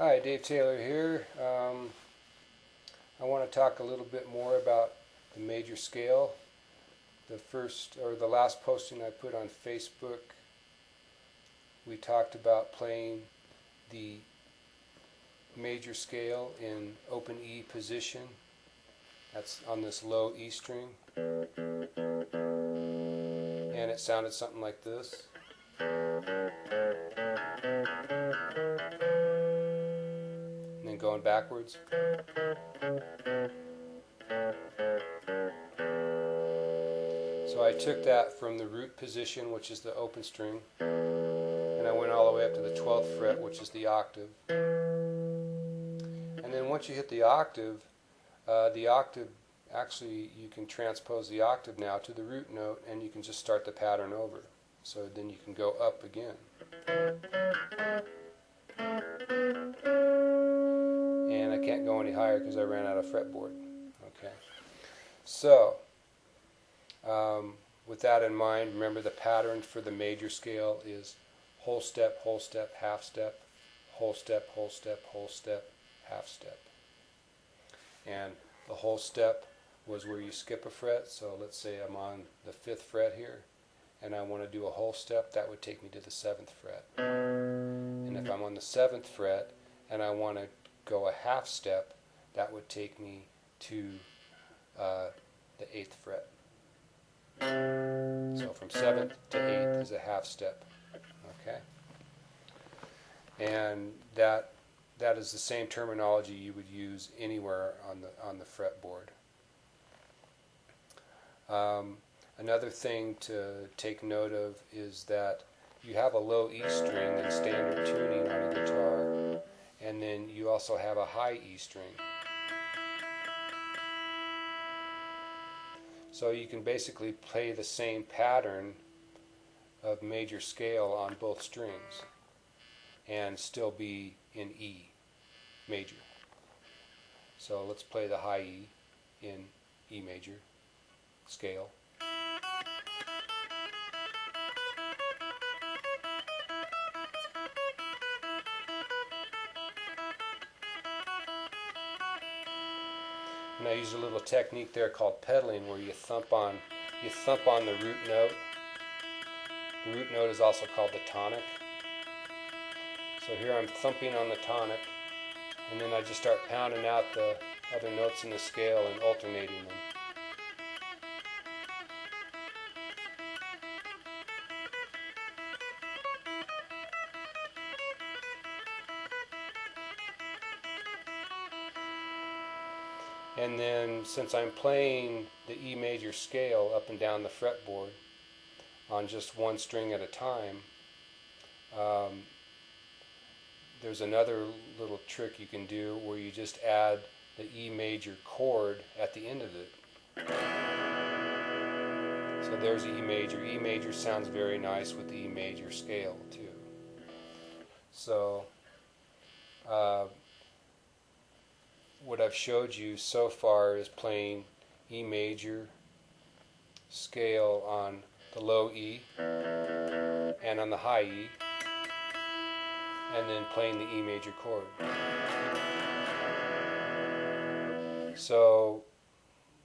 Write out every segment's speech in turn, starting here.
Hi, Dave Taylor here. I want to talk a little bit more about the major scale. The last posting I put on Facebook, we talked about playing the major scale in open E position. That's on this low E string. And it sounded something like this. And then going backwards. So I took that from the root position, which is the open string, and I went all the way up to the 12th fret, which is the octave. And then once you hit the octave, actually you can transpose the octave now to the root note, and you can just start the pattern over. So then you can go up again. And I can't go any higher because I ran out of fretboard. Okay. So, with that in mind, remember the pattern for the major scale is whole step, half step, whole step, whole step, whole step, half step. And the whole step was where you skip a fret. So let's say I'm on the 5th fret here, and I want to do a whole step. That would take me to the 7th fret. And if I'm on the 7th fret and I want to go a half step, that would take me to the 8th fret. So from 7th to 8th is a half step. Okay? And that is the same terminology you would use anywhere on the fretboard. Another thing to take note of is that you have a low E string in standard tuning on a guitar, and then you also have a high E string. So you can basically play the same pattern of major scale on both strings and still be in E major. So let's play the high E in E major scale. And I use a little technique there called pedaling, where you thump on the root note. The root note is also called the tonic. So here I'm thumping on the tonic, and then I just start pounding out the other notes in the scale and alternating them. And then, since I'm playing the E major scale up and down the fretboard on just one string at a time, there's another little trick you can do where you just add the E major chord at the end of it. So there's E major. E major sounds very nice with the E major scale too. So what I've showed you so far is playing E major scale on the low E and on the high E, and then playing the E major chord. So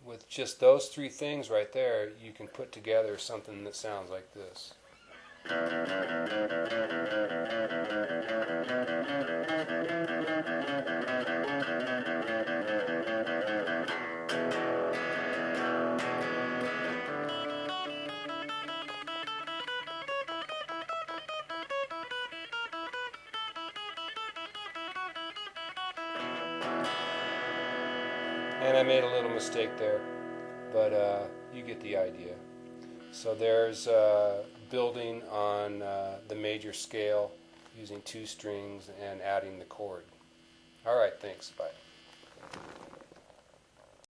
with just those three things right there, you can put together something that sounds like this. And I made a little mistake there, but you get the idea. So there's building on the major scale using 2 strings and adding the chord. Alright, thanks. Bye.